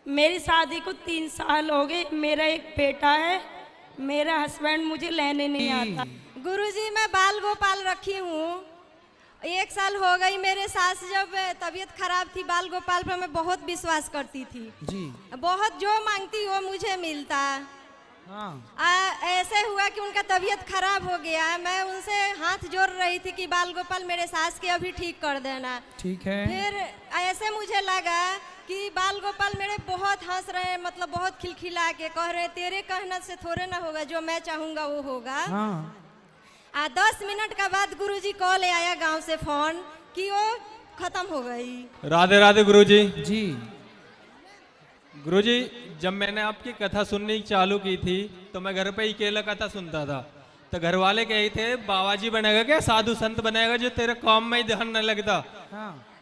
मेरी शादी को 3 साल हो गए। मेरा एक बेटा है। मेरा हस्बैंड मुझे लेने नहीं आता। गुरुजी मैं बाल गोपाल रखी हूँ। 1 साल हो गई। मेरे सास जब तबीयत खराब थी, बाल गोपाल पर मैं बहुत विश्वास करती थी जी। बहुत जो मांगती वो मुझे मिलता। ऐसे हुआ कि उनका तबीयत खराब हो गया। मैं उनसे हाथ जोड़ रही थी कि बाल गोपाल मेरे सास के अभी ठीक कर देना। ठीक है। फिर ऐसे मुझे लगा कि बाल गोपाल मेरे बहुत हंस रहे हैं, मतलब बहुत खिलखिला के कह रहे तेरे कहने से थोड़े ना होगा, जो मैं चाहूंगा वो होगा। 10 मिनट का बाद गुरुजी कॉल आया गांव से फोन कि वो खत्म हो गई। राधे राधे गुरुजी। जी गुरुजी, जब मैंने आपकी कथा सुननी चालू की थी तो मैं घर पे ही अकेला कथा सुनता था। तो घर वाले कहे थे बाबा जी बनेगा क्या, साधु संत बनेगा जो तेरे काम में ही ध्यान न लगता।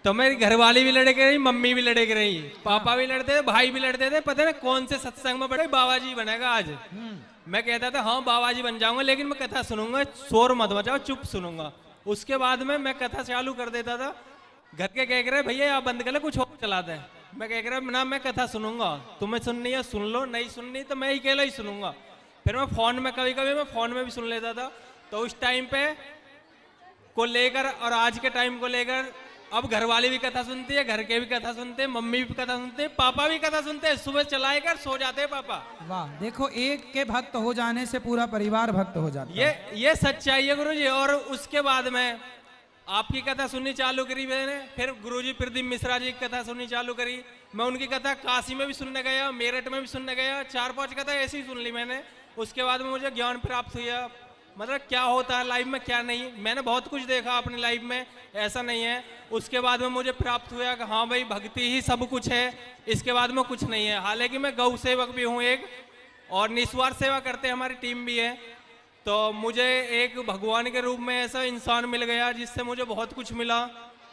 तो मेरी घरवाली भी लड़के रही, मम्मी भी लड़के रही, पापा भी लड़ते थे, भाई भी लड़ते थे। पता नहीं कौन से सत्संग में पड़े बाबा जी बनेगा आज। मैं कहता था हाँ बाबा जी बन जाऊंगा, लेकिन मैं कथा सुनूंगा, शोर मत मचाओ, चुप सुनूंगा। उसके बाद में मैं कथा चालू कर देता था। घर के कह रहे भैया आप बंद कर ले, कुछ और चलाते हैं। मैं कह रहा ना मैं कथा सुनूंगा, तुम्हें सुननी है सुन लो, नहीं सुननी तो मैं अकेला ही सुनूंगा। फिर मैं फोन में कभी कभी मैं फोन में भी सुन लेता था। तो उस टाइम पे को लेकर और आज के टाइम को लेकर अब घर वाली भी कथा सुनती है, घर के भी कथा सुनते हैं, मम्मी भी कथा सुनते हैं, पापा भी कथा सुनते हैं। सुबह चलाए कर सो जाते हैं पापा। वाह, देखो एक के भक्त हो जाने से पूरा परिवार भक्त हो जाता है। ये सच्चाई है गुरुजी। और उसके बाद में आपकी कथा सुननी चालू करी मैंने। फिर गुरुजी प्रदीप मिश्रा जी की कथा सुननी चालू करी। मैं उनकी कथा काशी में भी सुनने गया, मेरठ में भी सुनने गया, 4-5 कथा ऐसी ही सुन ली मैंने। उसके बाद में मुझे ज्ञान प्राप्त हुआ, मतलब क्या होता है लाइफ में क्या नहीं। मैंने बहुत कुछ देखा अपनी लाइफ में, ऐसा नहीं है। उसके बाद में मुझे प्राप्त हुआ कि हाँ भाई भक्ति ही सब कुछ है, इसके बाद में कुछ नहीं है। हालांकि मैं गौ सेवक भी हूँ एक, और निस्वार्थ सेवा करते हमारी टीम भी है। तो मुझे एक भगवान के रूप में ऐसा इंसान मिल गया जिससे मुझे बहुत कुछ मिला।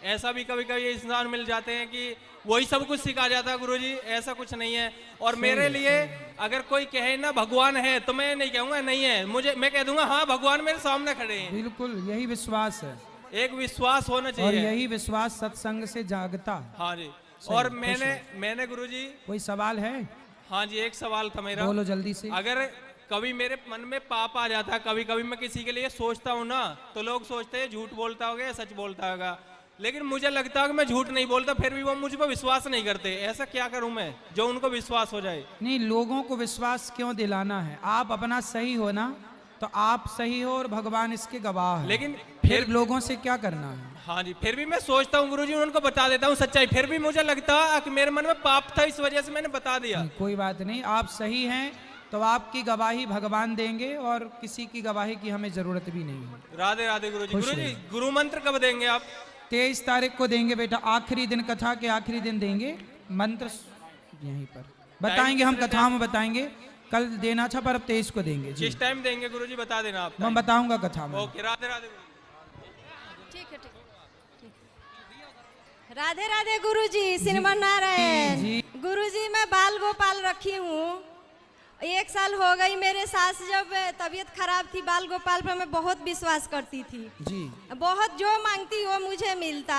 ऐसा भी कभी कभी इंसान मिल जाते हैं कि वही सब कुछ सिखा जाता है गुरुजी, ऐसा कुछ नहीं है। और मेरे लिए अगर कोई कहे ना भगवान है तो मैं नहीं कहूँगा नहीं है, मैं कह दूंगा हाँ भगवान मेरे सामने खड़े हैं। बिल्कुल यही विश्वास है, एक विश्वास होना चाहिए, और यही विश्वास सत्संग से जागता है। हाँ जी। और मैंने गुरुजी, कोई सवाल है? हाँ जी एक सवाल था मेरा, बोलो जल्दी से। अगर कभी मेरे मन में पाप आ जाता है, कभी कभी मैं किसी के लिए सोचता हूँ ना, तो लोग सोचते हैं झूठ बोलता होगा या सच बोलता होगा, लेकिन मुझे लगता है कि मैं झूठ नहीं बोलता, फिर भी वो मुझ पर विश्वास नहीं करते। ऐसा क्या करूं मैं जो उनको विश्वास हो जाए? नहीं, लोगों को विश्वास क्यों दिलाना है? आप अपना सही हो ना, तो आप सही हो और भगवान इसके गवाह है। लेकिन फिर लोगों से क्या करना है? हाँ जी, फिर भी मैं सोचता हूँ गुरुजी, उनको बता देता हूँ सच्चाई, फिर भी मुझे लगता है कि मेरे मन में पाप था, इस वजह से मैंने बता दिया। कोई बात नहीं, आप सही हैं तो आपकी गवाही भगवान देंगे, और किसी की गवाही की हमें जरूरत भी नहीं है। राधे राधे गुरुजी। गुरुजी गुरु मंत्र कब देंगे आप? 23 तारीख को देंगे बेटा, आखिरी दिन, कथा के आखिरी दिन देंगे मंत्र। यहीं पर बताएंगे, हम कथा में बताएंगे। कल देना था पर अब 23 को देंगे। किस टाइम देंगे गुरुजी बता देना आप। मैं बताऊंगा कथा में। ओके, राधे राधे। ठीक है, ठीक। राधे राधे गुरुजी, श्रीमान नारायण। गुरुजी मैं बाल गोपाल रखी हूँ। 1 साल हो गई। मेरे सास जब तबीयत खराब थी, बाल गोपाल पर मैं बहुत विश्वास करती थी जी। बहुत जो मांगती वो मुझे मिलता।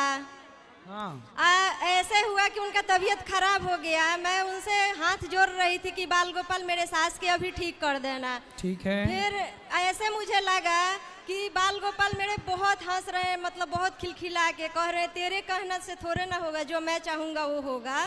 ऐसे हुआ कि उनका तबीयत खराब हो गया। मैं उनसे हाथ जोड़ रही थी कि बाल गोपाल मेरे सास के अभी ठीक कर देना। ठीक है। फिर ऐसे मुझे लगा कि बाल गोपाल मेरे बहुत हंस रहे हैं, मतलब बहुत खिलखिला के कह रहे तेरे कहने से थोड़े ना होगा, जो मैं चाहूंगा वो होगा।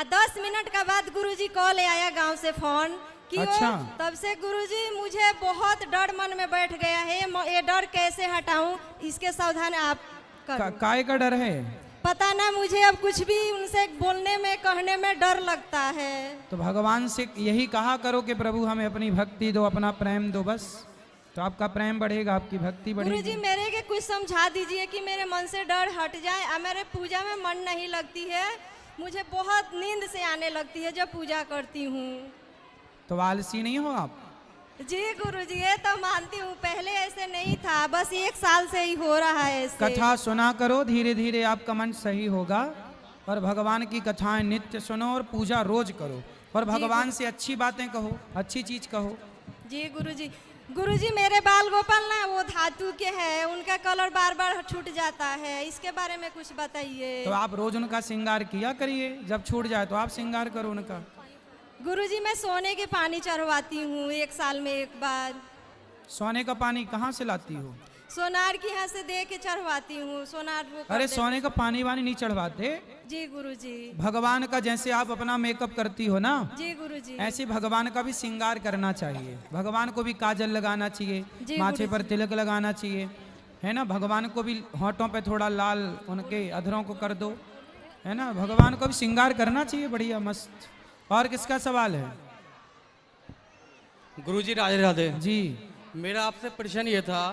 10 मिनट का बाद गुरुजी कॉल आया गांव से फोन कि अच्छा। तब से गुरुजी मुझे बहुत डर मन में बैठ गया है। ये डर कैसे हटाऊं, इसके सावधान आप काय का डर है? पता ना मुझे, अब कुछ भी उनसे बोलने में कहने में डर लगता है। तो भगवान से यही कहा करो कि प्रभु हमें अपनी भक्ति दो, अपना प्रेम दो, बस तो आपका प्रेम बढ़ेगा, आपकी भक्ति बढ़ेगी। गुरुजी मेरे के कुछ समझा दीजिए कि मेरे मन से डर हट जाए। मेरे पूजा में मन नहीं लगती है, मुझे बहुत नींद से आने लगती है जब पूजा करती हूँ। तो आलसी नहीं हो आप? जी गुरुजी ये तो मानती हूँ, पहले ऐसे नहीं था, बस 1 साल से ही हो रहा है ऐसे। कथा सुना करो, धीरे धीरे आपका मन सही होगा। और भगवान की कथाएं नित्य सुनो और पूजा रोज करो, और भगवान से अच्छी बातें कहो, अच्छी चीज कहो। जी गुरुजी गुरुजी मेरे बाल गोपाल ना वो धातु के हैं, उनका कलर बार बार छूट जाता है, इसके बारे में कुछ बताइए। तो आप रोज उनका श्रृंगार किया करिए, जब छूट जाए तो आप श्रृंगार करो उनका। गुरुजी मैं सोने के पानी चढ़वाती हूँ 1 साल में 1 बार। सोने का पानी कहाँ से लाती हो? सोनार के यहाँ से दे के चढ़वाती हूँ। सोनार वो कर अरे दे- सोने का पानी वानी नहीं चढ़वाते, जी गुरुजी। भगवान का जैसे आप अपना मेकअप करती हो ना, जी गुरुजी। ऐसे भगवान का भी श्रृंगार करना चाहिए। भगवान को भी काजल लगाना चाहिए, जी, माथे पर तिलक लगाना चाहिए, है ना। भगवान को भी होठों पे थोड़ा लाल उनके अधरों को कर दो, है ना। भगवान को भी श्रृंगार करना चाहिए, बढ़िया मस्त। और किसका सवाल है? गुरुजी राधे राधे। जी मेरा आपसे प्रश्न ये था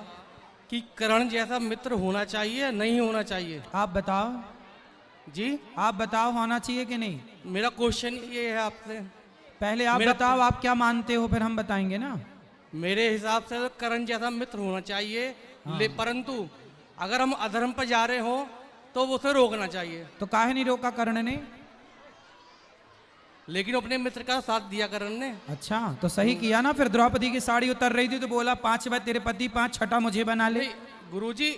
कि करण जैसा मित्र होना चाहिए या नहीं होना चाहिए? आप बताओ, जी आप बताओ होना चाहिए कि नहीं? मेरा क्वेश्चन ये है आपसे। पहले आप मेरा- बताओ आप क्या मानते हो, फिर हम बताएंगे ना। मेरे हिसाब से तो करण जैसा मित्र होना चाहिए, परंतु अगर हम अधर्म पर जा रहे हो तो उसे रोकना चाहिए। तो काहे नहीं रोका कर्ण ने? लेकिन अपने मित्र का साथ दिया करण ने। अच्छा तो सही किया ना। फिर द्रौपदी की साड़ी उतर रही थी तो बोला 5वां तेरे पति 5, छठा मुझे बना ले। नहीं, गुरुजी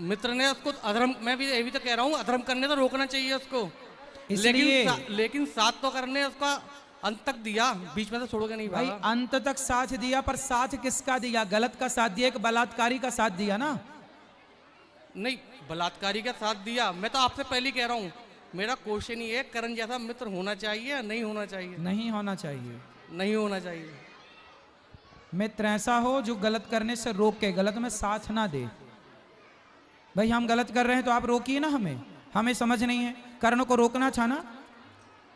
मित्र ने उसको अधर्म, मैं भी यही तो कह रहा हूँ, अधर्म करने तो रोकना चाहिए उसको। इसलिए लेकिन साथ तो करने उसका अंत तक दिया, बीच में तो छोड़ोगे नहीं भाई, भागा। अंत तक साथ दिया, पर साथ किसका दिया? गलत का साथ दिया, एक बलात्कारी का साथ दिया ना। नहीं, बलात्कारी का साथ दिया। मैं तो आपसे पहले ही कह रहा हूँ, मेरा क्वेश्चन ये है, करण जैसा मित्र होना चाहिए या नहीं होना चाहिए? नहीं होना चाहिए। नहीं होना चाहिए। मित्र ऐसा हो जो गलत करने से रोक के, गलत में साथ ना दे। भाई हम गलत कर रहे हैं तो आप रोकिए ना हमें, हमें समझ नहीं है। कर्ण को रोकना था ना,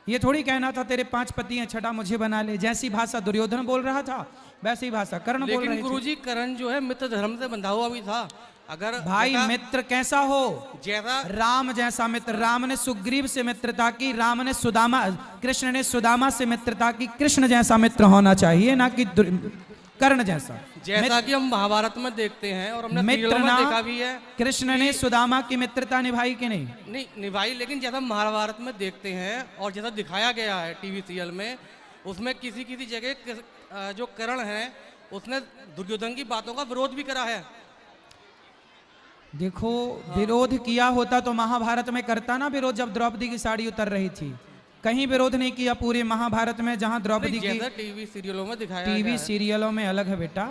ये थोड़ी कहना था तेरे 5 पति हैं, छठा मुझे बना ले। जैसी भाषा दुर्योधन बोल रहा था वैसी भाषा कर्ण बोल रहे लेकिन थे। गुरुजी करण जो है मित्र धर्म से बंधा हुआ भी था। अगर भाई जैसा- मित्र कैसा हो? जैसा राम जैसा मित्र। राम ने सुग्रीव से मित्रता की, राम ने सुदामा, कृष्ण ने सुदामा से मित्रता की। कृष्ण जैसा मित्र होना चाहिए, ना कि कर्ण जैसा। जैसा कि हम महाभारत में देखते हैं और हमने मित्र सीरियलों में ना, देखा भी है। कृष्ण ने सुदामा की मित्रता निभाई कि नहीं? नहीं निभाई, लेकिन जैसा महाभारत में देखते हैं और जैसा दिखाया गया है टीवी सीरियल में, उसमें किसी किसी जगह जो करण है उसने दुर्योधन की बातों का विरोध भी करा है। देखो विरोध किया होता तो महाभारत में करता ना विरोध, जब द्रौपदी की साड़ी उतर रही थी। कहीं विरोध नहीं किया पूरे महाभारत में, जहां द्रौपदी की। जैसा टीवी सीरियलों में दिखाया गया टीवी है। सीरियलों में अलग है बेटा।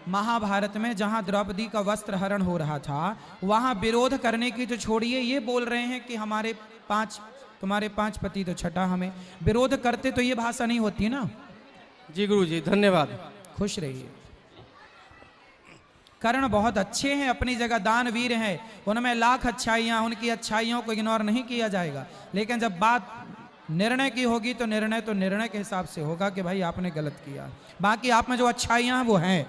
महाभारत में जहां द्रौपदी का वस्त्र हरण हो रहा था, वहां विरोध करने की तो छोड़िए, ये बोल रहे हैं कि हमारे 5, तुम्हारे 5 पति तो छठा हमें। विरोध करते तो ये भाषा नहीं होती ना। जी गुरुजी धन्यवाद। खुश रहिए। कर्ण बहुत अच्छे हैं, अपनी जगह दानवीर हैं, उनमें लाख अच्छाइयाँ, उनकी अच्छाइयों को इग्नोर नहीं किया जाएगा। लेकिन जब बात निर्णय की होगी तो निर्णय के हिसाब से होगा कि भाई आपने गलत किया। बाकी आप में जो अच्छाइयाँ वो हैं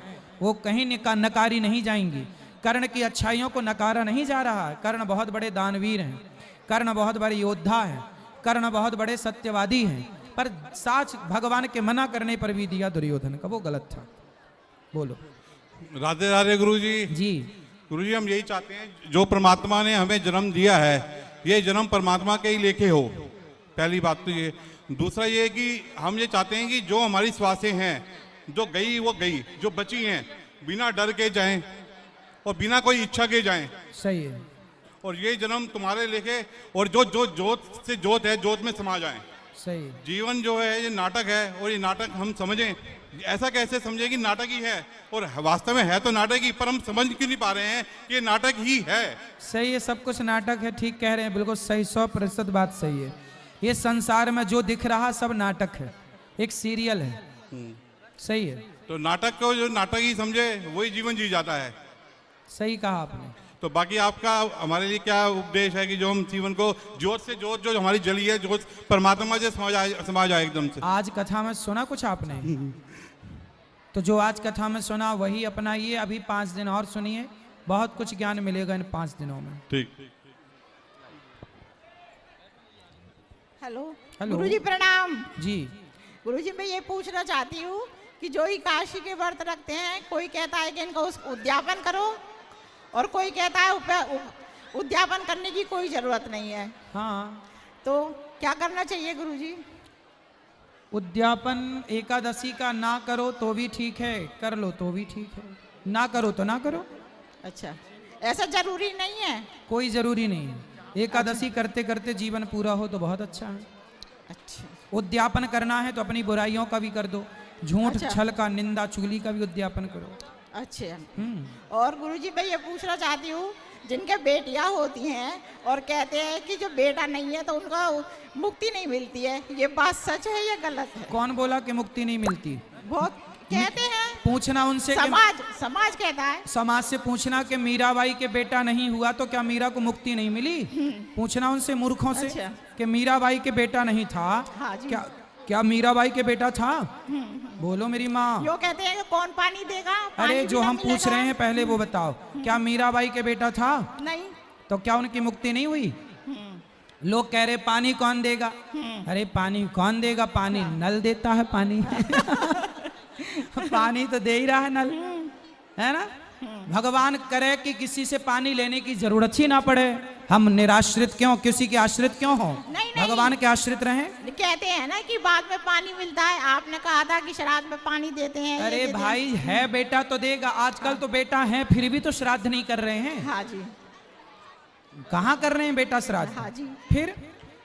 वो कहीं नकारी नहीं जाएंगी। कर्ण की अच्छाइयों को नकारा नहीं जा रहा है। कर्ण बहुत बड़े दानवीर हैं, कर्ण बहुत बड़े योद्धा हैं, कर्ण बहुत बड़े सत्यवादी हैं, पर साथ भगवान के मना करने पर भी दिया दुर्योधन का, वो गलत था। बोलो। राधे राधे गुरुजी। जी गुरुजी हम यही चाहते हैं, जो परमात्मा ने हमें जन्म दिया है, ये जन्म परमात्मा के ही लेखे हो। पहली बात तो ये। दूसरा ये कि हम ये चाहते हैं कि जो हमारी श्वासें हैं, जो गई वो गई, जो बची हैं बिना डर के जाएं और बिना कोई इच्छा के जाएं। सही है। और ये जन्म तुम्हारे लेके, और जो जो जोत से जोत है, जोत में समा जाएं। सही है। जीवन जो है ये नाटक है, और ये नाटक हम समझें, ऐसा कैसे समझें कि नाटक ही है, और वास्तव में है तो नाटक ही, पर हम समझ क्यों नहीं पा रहे हैं कि ये नाटक ही है। सही है, सब कुछ नाटक है। ठीक कह रहे हैं, बिल्कुल सही, 100% बात सही है। ये संसार में जो दिख रहा सब नाटक है, एक सीरियल है। सही है। तो नाटक को जो नाटक ही समझे वही जीवन जी जाता है। सही कहा आपने। तो बाकी आपका हमारे लिए क्या उपदेश है कि जो हम जीवन को जोत से जोत, जो हमारी जली है, जोत परमात्मा से समा जाए एकदम से। आज कथा में सुना कुछ आपने? तो जो आज कथा में सुना वही अपनाइए। अभी 5 दिन और सुनिए, बहुत कुछ ज्ञान मिलेगा इन 5 दिनों में। ठीक। हेलो। हेलो। गुरुजी प्रणाम। जी। गुरुजी मैं ये पूछना चाहती हूँ कि जो एकादशी के व्रत रखते हैं, कोई कहता है कि इनका उद्यापन करो और कोई कहता है उद्यापन करने की कोई जरूरत नहीं है। हाँ, तो क्या करना चाहिए गुरुजी? उद्यापन एकादशी का ना करो तो भी ठीक है, कर लो तो भी ठीक है, ना करो तो ना करो। अच्छा, ऐसा जरूरी नहीं है। कोई जरूरी नहीं है, एकादशी करते करते जीवन पूरा हो तो बहुत अच्छा है। अच्छा उद्यापन करना है तो अपनी बुराइयों का भी कर दो, झूठ अच्छा। छल का निंदा चुगली का भी उद्यापन करो। अच्छा। हम्म, और गुरुजी मैं ये पूछना चाहती हूँ, जिनके बेटियां होती हैं और कहते हैं कि जो बेटा नहीं है तो उनको मुक्ति नहीं मिलती है, ये बात सच है या गलत है? कौन बोला कि मुक्ति नहीं मिलती? बहुत कहते हैं, पूछना उनसे कि समाज कहता है। समाज से पूछना कि मीराबाई के बेटा नहीं हुआ तो क्या मीरा को मुक्ति नहीं मिली? पूछना उनसे मूर्खों से अच्छा। कि मीराबाई के बेटा नहीं था, हाँ जी। क्या मीराबाई के बेटा था? बोलो मेरी माँ। यो कहते हैं कि कौन पानी देगा? पानी अरे भी जो ना हम पूछ मिलेगा। रहे हैं पहले वो बताओ, क्या मीराबाई के बेटा था? नहीं। तो क्या उनकी मुक्ति नहीं हुई? लोग कह रहे पानी कौन देगा? अरे पानी कौन देगा? पानी नल देता है पानी। पानी तो दे ही रहा है नल, है ना? भगवान करे कि किसी से पानी लेने की जरूरत ही ना पड़े, हम निराश्रित क्यों, किसी के आश्रित क्यों हो? नहीं। भगवान के आश्रित रहें। कहते हैं ना कि बाद में पानी मिलता है, आपने कहा था कि श्राद्ध में पानी देते हैं। अरे ये देते भाई है बेटा तो देगा, आजकल तो बेटा है फिर भी तो श्राद्ध नहीं कर रहे हैं। हैं। हाँ जी। कहाँ कर रहे हैं बेटा श्राद्ध? हाँ जी। फिर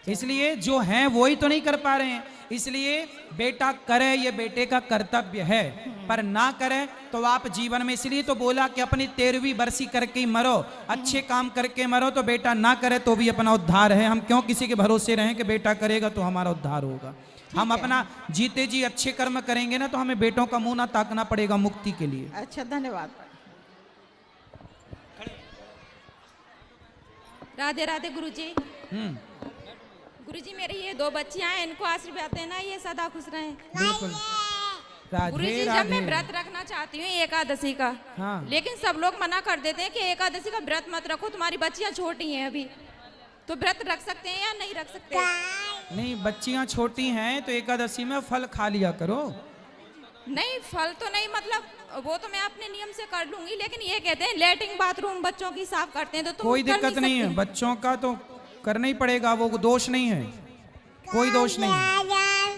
इसलिए जो हैं वो ही तो नहीं कर पा रहे हैं, इसलिए बेटा करे ये बेटे का कर्तव्य है, पर ना करे तो आप जीवन में, इसलिए तो बोला कि अपनी 13वीं बरसी करके ही मरो, अच्छे काम करके मरो। तो बेटा ना करे तो भी अपना उद्धार है, हम क्यों किसी के भरोसे रहें कि बेटा करेगा तो हमारा उद्धार होगा। हम अपना जीते जी अच्छे कर्म करेंगे ना तो हमें बेटों का मुंह ना ताकना पड़ेगा मुक्ति के लिए। अच्छा, धन्यवाद। राधे राधे गुरुजी। गुरुजी मेरी ये 2 बच्चियां हैं, इनको आशीर्वाद देना, ये सदा खुश रहें। बिल्कुल। राधे गुरुजी जब मैं राधे। व्रत रखना चाहती हूँ एकादशी का, हाँ। लेकिन सब लोग मना कर देते हैं कि एकादशी का व्रत मत रखो, तुम्हारी बच्चियां छोटी हैं अभी, तो व्रत रख सकते हैं या नहीं रख सकते? नहीं, बच्चियां छोटी हैं तो एकादशी में फल खा लिया करो। नहीं फल तो नहीं, मतलब वो तो मैं अपने नियम से कर लूंगी, लेकिन ये कहते हैं लेटरिन बाथरूम बच्चों की साफ करते हैं तो तुम कोई कर दिक्कत नहीं है, सकती। बच्चों का तो करना ही पड़ेगा, वो दोष नहीं है, कोई दोष नहीं है,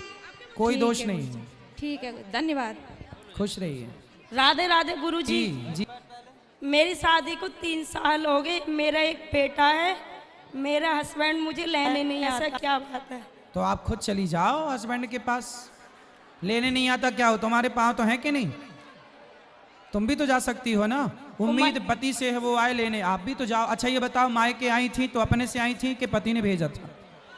कोई ठीक दोष है नहीं गुरुजी, है। ठीक है, धन्यवाद। खुश रहिए। राधे राधे गुरुजी। जी। मेरी शादी को 3 साल हो गए, मेरा एक बेटा है, मेरा हस्बैंड मुझे लेने नहीं आता। क्या बात है? तो आप खुद चली जाओ हस्बैंड के पास, लेने नहीं आता क्या हो, तुम्हारे पाँव तो है कि नहीं? तुम भी तो जा सकती हो ना, उम्मीद पति से है वो आए लेने, आप भी तो जाओ। अच्छा ये बताओ, मायके आई थी तो अपने से आई थी कि पति ने भेजा था?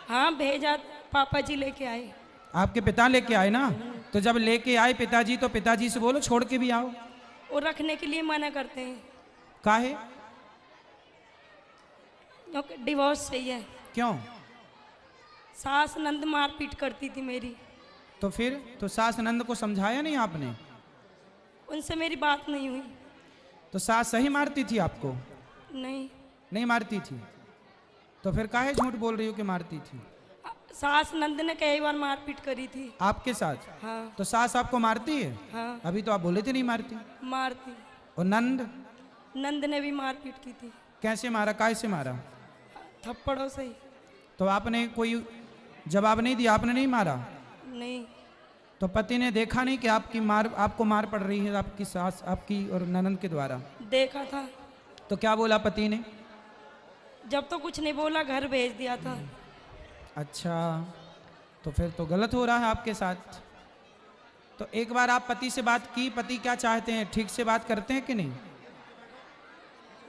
हाँ भेजा, पापा जी लेके आए। आपके पिता लेके आए ना, तो जब लेके आए पिताजी तो पिताजी से बोलो छोड़ के भी आओ। वो रखने के लिए मना करते हैं, काहे? क्योंकि डिवोर्स चाहिए। क्यों? सास नंद मारपीट करती थी मेरी, तो फिर तो सास नंद को समझाया नहीं आपने? उनसे मेरी बात नहीं हुई। तो सास सही मारती थी आपको? नहीं, मारती थी, तो फिर काहे झूठ बोल रही हो कि मारती थी? सास नंद ने कई बार मारपीट करी थी। आपके साथ? हाँ तो सास आपको मारती है? हाँ अभी तो आप बोले थे नहीं मारती। मारती। और नंद? नंद ने भी मारपीट की थी। कैसे मारा, काहे से मारा? थप्पड़ों से ही। तो आपने कोई जवाब नहीं दिया, आपने नहीं मारा? नहीं, तो पति ने देखा नहीं कि आपको मार पड़ रही है आपकी सास, आपकी और ननंद के द्वारा? देखा था। तो क्या बोला पति ने? जब तो कुछ नहीं बोला, घर भेज दिया था। अच्छा, तो फिर तो गलत हो रहा है आपके साथ। तो एक बार आप पति से बात की, पति क्या चाहते हैं, ठीक से बात करते हैं कि नहीं?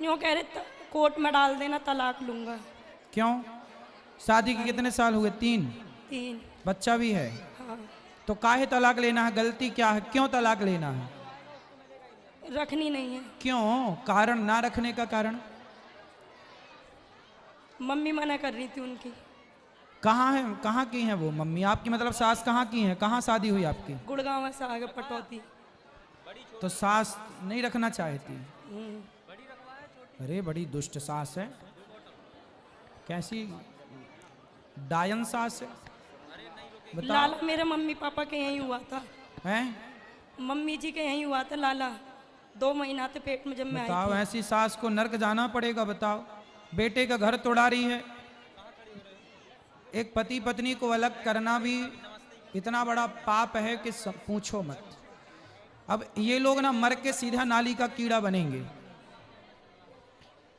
यूँ कह रहे कोर्ट में डाल देना, तलाक लूंगा। क्यों? शादी के कितने साल हुए? 3? 3। बच्चा भी है? हाँ, तो काहे तलाक लेना है, गलती क्या है, क्यों तलाक लेना है? रखनी नहीं है। क्यों? कारण, ना रखने का कारण? मम्मी मना कर रही थी उनकी। कहाँ है, कहाँ की हैं वो मम्मी आपकी, मतलब सास कहाँ की हैं, कहाँ शादी हुई आपकी? गुड़गांव से आगे पटौती। तो सास नहीं रखना चाहती? हम्म, अरे बड़ी दुष्ट सास है, कैसी डायन सास है, बताओ। लाला मेरे मम्मी पापा के यहीं हुआ था। हैं? मम्मी जी के यहीं हुआ था लाला। 2 महीना थे पेट में जब मैं आई बताओ, थी। ऐसी सास को नर्क जाना पड़ेगा। बताओ, बेटे का घर तोड़ा रही है। एक पति पत्नी को अलग करना भी इतना बड़ा पाप है कि पूछो मत। अब ये लोग ना मर के सीधा नाली का कीड़ा बनेंगे।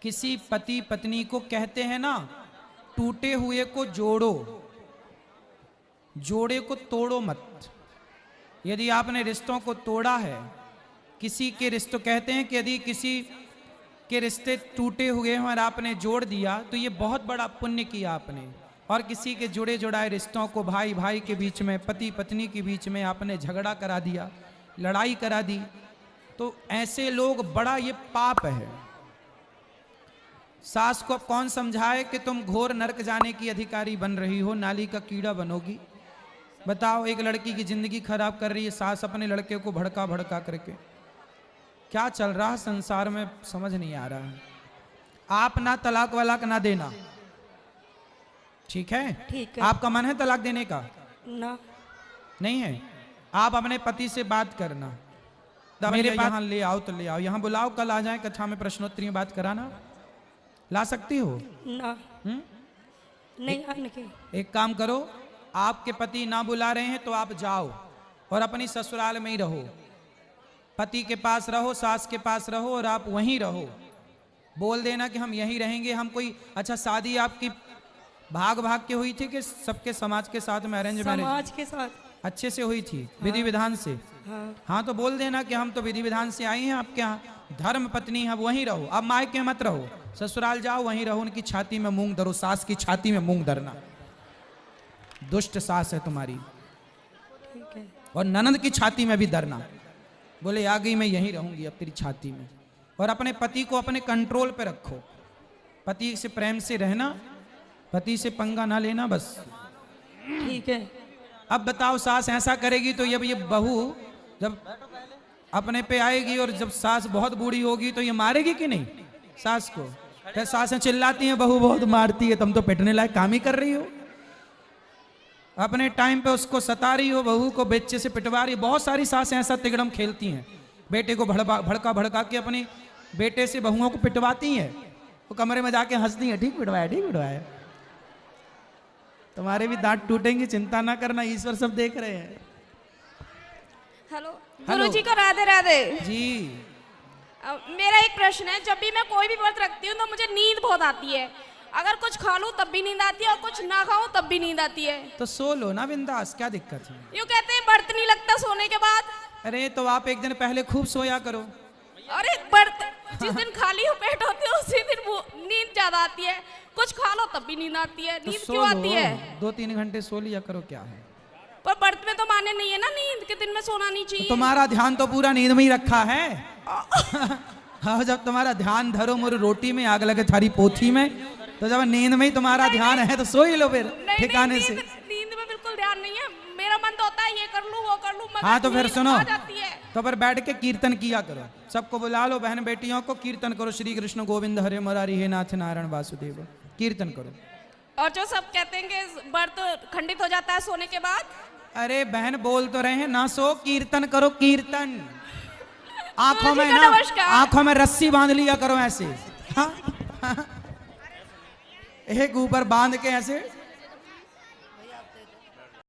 किसी पति पत्नी को कहते हैं ना, टूटे हुए को जोड़ो, जोड़े को तोड़ो मत। यदि आपने रिश्तों को तोड़ा है, किसी के रिश्तों, कहते हैं कि यदि किसी के रिश्ते टूटे हुए हैं और आपने जोड़ दिया तो ये बहुत बड़ा पुण्य किया आपने। और किसी के जुड़े जुड़ाए रिश्तों को, भाई भाई के बीच में, पति पत्नी के बीच में आपने झगड़ा करा दिया, लड़ाई करा दी, तो ऐसे लोग, बड़ा ये पाप है। सास को अब कौन समझाए कि तुम घोर नरक जाने की अधिकारी बन रही हो, नाली का कीड़ा बनोगी। बताओ, एक लड़की की जिंदगी खराब कर रही है सास अपने लड़के को भड़का भड़का करके। क्या चल रहा है संसार में समझ नहीं आ रहा है। आप ना तलाक वलाक ना देना, ठीक है? ठीक है। आपका मन है तलाक देने का? ना, नहीं है। आप अपने पति से बात करना, मेरे पास यहाँ ले आओ तो ले आओ, यहाँ बुलाओ, कल आ जाए कक्षा में प्रश्नोत्तरी में बात कराना। ला सकती हो? ना, नहीं आने के। एक काम करो, आपके पति ना बुला रहे हैं तो आप जाओ और अपनी ससुराल में ही रहो। पति के पास रहो, सास के पास रहो और आप वहीं रहो। बोल देना कि हम यहीं रहेंगे। हम कोई, अच्छा शादी आपकी भाग भाग के हुई थी कि सबके समाज के साथ में अरेंज मैरिज? समाज के साथ अच्छे से हुई थी, विधि विधान से? हाँ। हाँ, तो बोल देना कि हम तो विधि विधान से आई हैं आपके यहाँ, धर्म पत्नी है, वहीं रहो। अब मायके मत रहो, ससुराल जाओ, वहीं रहो। उनकी छाती में मूंग धरो, सास की छाती में मूंग धरना। दुष्ट सास है तुम्हारी। ठीक है। और ननद की छाती में भी धरना। बोले आ गई, मैं यहीं रहूंगी अब तेरी छाती में। और अपने पति को अपने कंट्रोल पे रखो, पति से प्रेम से रहना, पति से पंगा ना लेना, बस। ठीक है। अब बताओ, सास ऐसा करेगी तो ये बहू जब अपने पे आएगी और जब सास बहुत बूढ़ी होगी तो ये मारेगी कि नहीं सास को? फिर सासें चिल्लाती हैं बहू बहुत मारती है, तुम तो पिटने लायक काम ही कर रही हो। अपने टाइम पे उसको सता रही हो, बहू को बेचे से पिटवा रही। बहुत सारी सासें ऐसा तिगड़म खेलती हैं, बेटे को भड़का भड़का के अपनी बेटे से बहुओं को पिटवाती हैं। वो कमरे में जाके हंसती हैं, ठीक पिटवाया, ठीक पिटवाया। तुम्हारे भी दांत टूटेंगे, चिंता ना करना, ईश्वर सब देख रहे हैं। Hello, hello. गुरुजी को राधे राधे जी। मेरा एक प्रश्न है, जब भी मैं कोई भी व्रत रखती हूँ तो मुझे नींद बहुत आती है। अगर कुछ खा लूं तब भी नींद आती है और कुछ ना खाऊं तब भी नींद आती है। तो सो लो ना बिंदास, क्या दिक्कत है? यूँ कहते हैं व्रत नहीं लगता सोने के बाद। अरे तो आप एक दिन पहले खूब सोया करो। अरे व्रत जिस दिन खाली हो पेट होती है उसी दिन वो नींद ज्यादा आती है। कुछ खा लो तब भी नींद आती है। तो नींद सो क्यों आती लो, है? 2-3 घंटे सो लिया करो, क्या है? पर व्रत में तो माने नहीं है ना नींद के दिन में सोना नहीं चाहिए। तुम्हारा ध्यान तो पूरा नींद में ही रखा है। हाँ, जब तुम्हारा ध्यान धरो मोर रोटी में आग लगे थारी पोथी में, तो जब नींद में ही तुम्हारा ध्यान है तो सो ही लो फिर ठिकाने से। नींद में बिल्कुल ध्यान नहीं है। मेरा मन तो होता है ये कर लूं वो कर लूं, मगर हाँ, तो फिर नींद सुनो, आ जाती है। तो फिर बैठ के कीर्तन किया करो। सबको बुला लो, बहन बेटियों को, कीर्तन करो, श्री कृष्ण गोविंद हरे मुरारी हे नाथ नारायण वासुदेव, कीर्तन करो। और जो सब कहते हैं कि व्रत खंडित हो जाता है सोने के बाद। अरे बहन बोल तो रहे हैं, ना सो, कीर्तन करो, कीर्तन। आंखों में ना, आंखों में रस्सी बांध लिया करो ऐसे। हाँ? एक ऊपर बांध के ऐसे